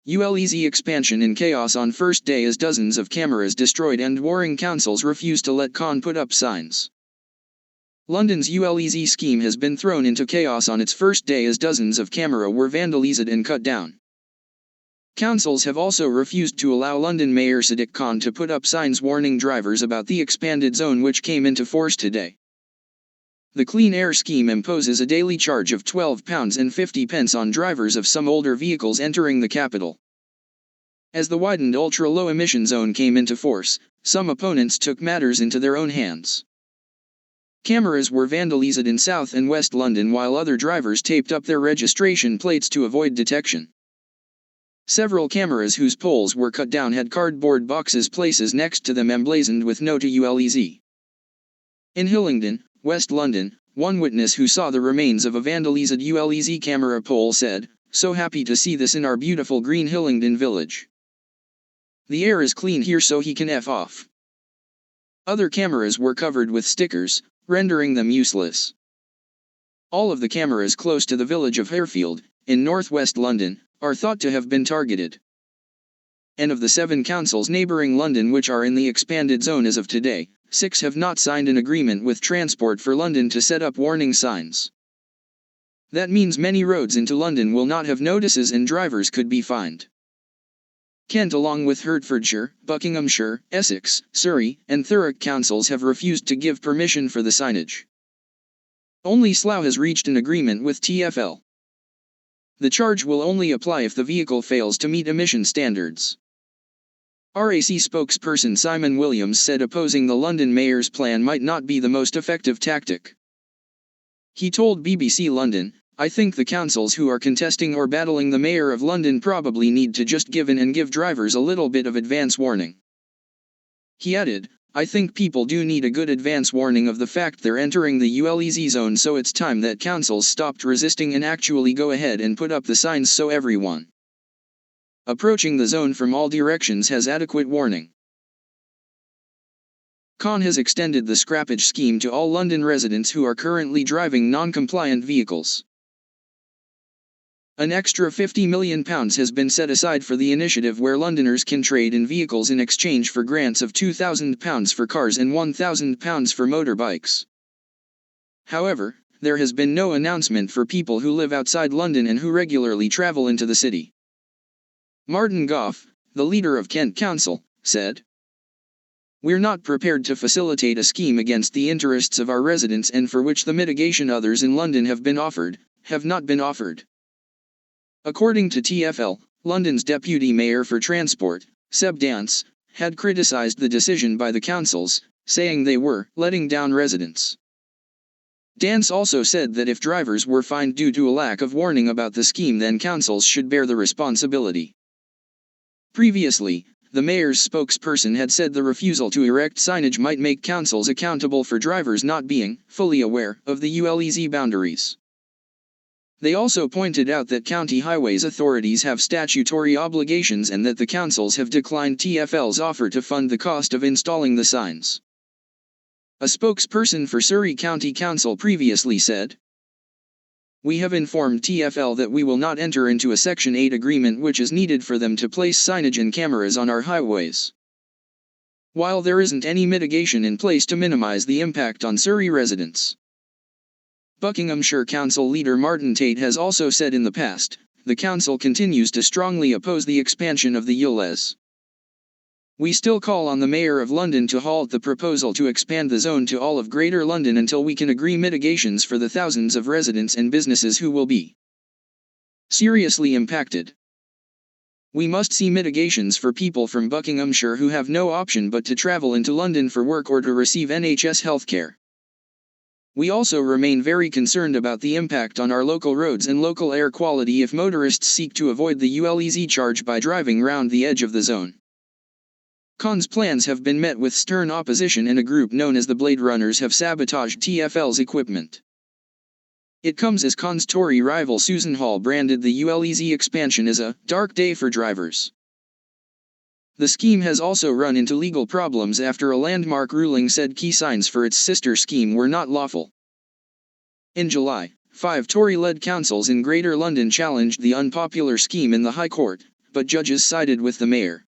ULEZ expansion in chaos on first day as dozens of cameras destroyed and warring councils refuse to let Khan put up signs. London's ULEZ scheme has been thrown into chaos on its first day as dozens of cameras were vandalised and cut down. Councils have also refused to allow London Mayor Sadiq Khan to put up signs warning drivers about the expanded zone which came into force today. The Clean Air Scheme imposes a daily charge of £12.50 on drivers of some older vehicles entering the capital. As the widened ultra-low emission zone came into force, some opponents took matters into their own hands. Cameras were vandalised in South and West London while other drivers taped up their registration plates to avoid detection. Several cameras whose poles were cut down had cardboard boxes placed next to them emblazoned with "No to ULEZ." In Hillingdon, West London, one witness who saw the remains of a vandalised ULEZ camera pole said, "So happy to see this in our beautiful green Hillingdon village. The air is clean here so he can F off." Other cameras were covered with stickers, rendering them useless. All of the cameras close to the village of Harefield, in northwest London, are thought to have been targeted. And of the 7 councils neighbouring London which are in the expanded zone as of today, 6 have not signed an agreement with Transport for London to set up warning signs. That means many roads into London will not have notices and drivers could be fined. Kent along with Hertfordshire, Buckinghamshire, Essex, Surrey, and Thurrock councils have refused to give permission for the signage. Only Slough has reached an agreement with TfL. The charge will only apply if the vehicle fails to meet emission standards. RAC spokesperson Simon Williams said opposing the London mayor's plan might not be the most effective tactic. He told BBC London, "I think the councils who are contesting or battling the Mayor of London probably need to just give in and give drivers a little bit of advance warning." He added, "I think people do need a good advance warning of the fact they're entering the ULEZ zone, so it's time that councils stopped resisting and actually go ahead and put up the signs so everyone approaching the zone from all directions has adequate warning." Khan has extended the scrappage scheme to all London residents who are currently driving non-compliant vehicles. An extra £50 million has been set aside for the initiative where Londoners can trade in vehicles in exchange for grants of £2,000 for cars and £1,000 for motorbikes. However, there has been no announcement for people who live outside London and who regularly travel into the city. Martin Gough, the leader of Kent Council, said, "We're not prepared to facilitate a scheme against the interests of our residents and for which the mitigation others in London have not been offered." According to TfL, London's Deputy Mayor for Transport, Seb Dance, had criticised the decision by the councils, saying they were letting down residents. Dance also said that if drivers were fined due to a lack of warning about the scheme, then councils should bear the responsibility. Previously, the mayor's spokesperson had said the refusal to erect signage might make councils accountable for drivers not being fully aware of the ULEZ boundaries. They also pointed out that county highways authorities have statutory obligations and that the councils have declined TfL's offer to fund the cost of installing the signs. A spokesperson for Surrey County Council previously said, "We have informed TfL that we will not enter into a Section 8 agreement which is needed for them to place signage and cameras on our highways. While there isn't any mitigation in place to minimize the impact on Surrey residents." Buckinghamshire Council leader Martin Tate has also said in the past, the council continues to strongly oppose the expansion of the ULEZ. "We still call on the Mayor of London to halt the proposal to expand the zone to all of Greater London until we can agree mitigations for the thousands of residents and businesses who will be seriously impacted. We must see mitigations for people from Buckinghamshire who have no option but to travel into London for work or to receive NHS healthcare. We also remain very concerned about the impact on our local roads and local air quality if motorists seek to avoid the ULEZ charge by driving round the edge of the zone." Khan's plans have been met with stern opposition, and a group known as the Blade Runners have sabotaged TfL's equipment. It comes as Khan's Tory rival Susan Hall branded the ULEZ expansion as a dark day for drivers. The scheme has also run into legal problems after a landmark ruling said key signs for its sister scheme were not lawful. In July, 5 Tory-led councils in Greater London challenged the unpopular scheme in the High Court, but judges sided with the mayor.